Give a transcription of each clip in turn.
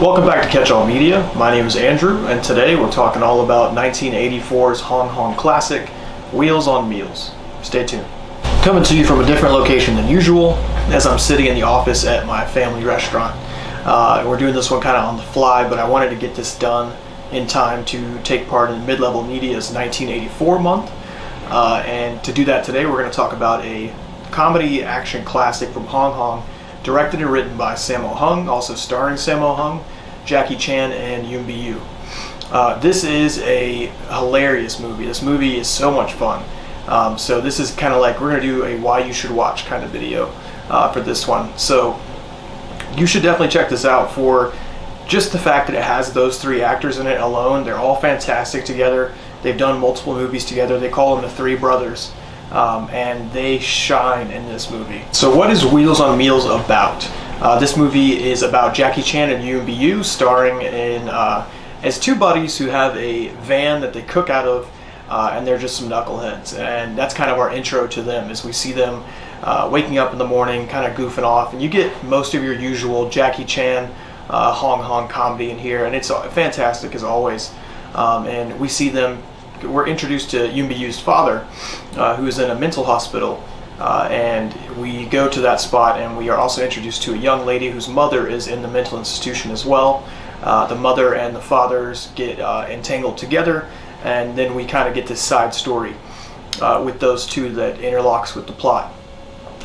Welcome back to Catch All Media. My name is Andrew, and today we're talking all about 1984's Hong Kong classic, Wheels on Meals. Stay tuned. Coming to you from a different location than usual, as I'm sitting in the office at my family restaurant. We're doing this one kind of on the fly, but I wanted to get this done in time to take part in Mid-Level Media's 1984 month. And to do that today, we're going to talk about a comedy action classic from Hong Kong, directed and written by Sammo Hung, also starring Sammo Hung, Jackie Chan, and Yuen Biao. This is a hilarious movie. This movie is so much fun. So this is kind of like, we're going to do a why you should watch kind of video for this one. So you should definitely check this out for just the fact that it has those three actors in it alone. They're all fantastic together. They've done multiple movies together. They call them the Three Brothers. And they shine in this movie. So what is Wheels on Meals about? This movie is about Jackie Chan and Yuen Biao starring in as two buddies who have a van that they cook out of, and they're just some knuckleheads. And that's kind of our intro to them, as we see them waking up in the morning, kind of goofing off, and you get most of your usual Jackie Chan Hong Kong comedy in here, and it's fantastic as always. And we see them. We're introduced to Yuen Biao's father, who is in a mental hospital, and we go to that spot, and we are also introduced to a young lady whose mother is in the mental institution as well. The mother and the fathers get entangled together, and then we kind of get this side story with those two that interlocks with the plot.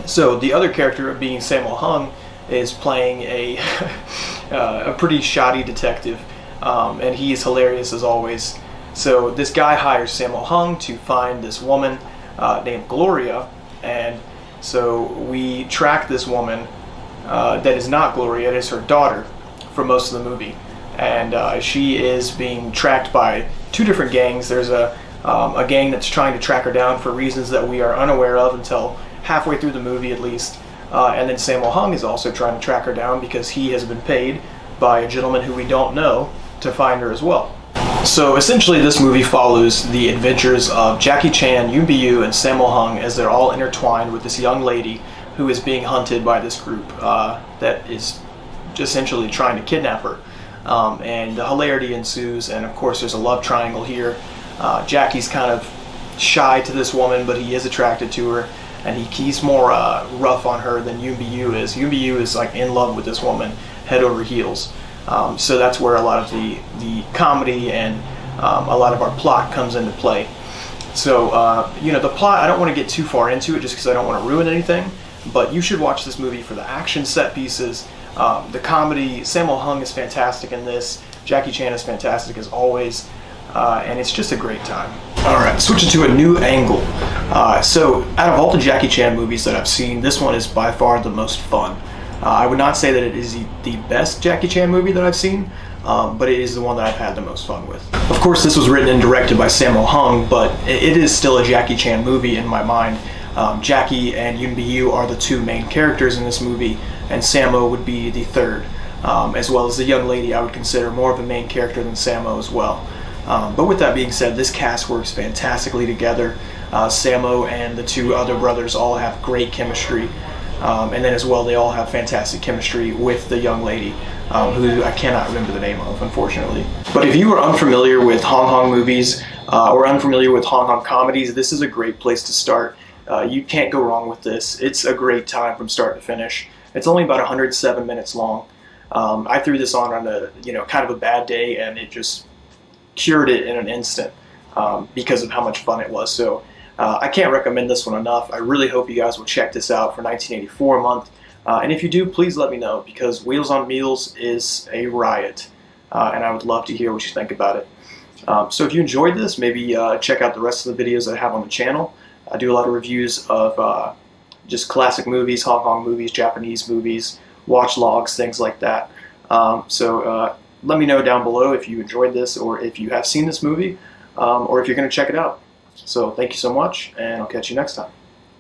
So the other character, being Sammo Hung, is playing a pretty shoddy detective, and he is hilarious as always. So this guy hires Sammo Hung to find this woman named Gloria, and so we track this woman that is not Gloria, it is her daughter for most of the movie. And she is being tracked by two different gangs. There's a gang that's trying to track her down for reasons that we are unaware of until halfway through the movie at least. And then Sammo Hung is also trying to track her down because he has been paid by a gentleman who we don't know to find her as well. So essentially this movie follows the adventures of Jackie Chan, Yuen Biao, and Sammo Hung as they're all intertwined with this young lady who is being hunted by this group that is essentially trying to kidnap her. And the hilarity ensues, and of course there's a love triangle here. Jackie's kind of shy to this woman, but he is attracted to her, and he's more rough on her than Yuen Biao is. Yuen Biao is like in love with this woman, head over heels. So that's where a lot of the comedy and a lot of our plot comes into play. So, the plot, I don't want to get too far into it just because I don't want to ruin anything, but you should watch this movie for the action set pieces, the comedy. Sammo Hung is fantastic in this. Jackie Chan is fantastic as always, and it's just a great time. Alright, switching to a new angle. So, out of all the Jackie Chan movies that I've seen, this one is by far the most fun. I would not say that it is the best Jackie Chan movie that I've seen, but it is the one that I've had the most fun with. Of course, this was written and directed by Sammo Hung, but it is still a Jackie Chan movie in my mind. Jackie and Yuen Biao are the two main characters in this movie, and Sammo would be the third, as well as the young lady I would consider more of a main character than Sammo as well. But with that being said, this cast works fantastically together. Sammo and the two other brothers all have great chemistry. And then as well, they all have fantastic chemistry with the young lady, who I cannot remember the name of, unfortunately. But if you are unfamiliar with Hong Kong movies or unfamiliar with Hong Kong comedies, this is a great place to start. You can't go wrong with this. It's a great time from start to finish. It's only about 107 minutes long. I threw this on a kind of a bad day, and it just cured it in an instant because of how much fun it was. So. I can't recommend this one enough. I really hope you guys will check this out for 1984 month. And if you do, please let me know, because Wheels on Meals is a riot. And I would love to hear what you think about it. So if you enjoyed this, maybe check out the rest of the videos that I have on the channel. I do a lot of reviews of just classic movies, Hong Kong movies, Japanese movies, watch logs, things like that. So let me know down below if you enjoyed this, or if you have seen this movie, or if you're going to check it out. So thank you so much, and I'll catch you next time.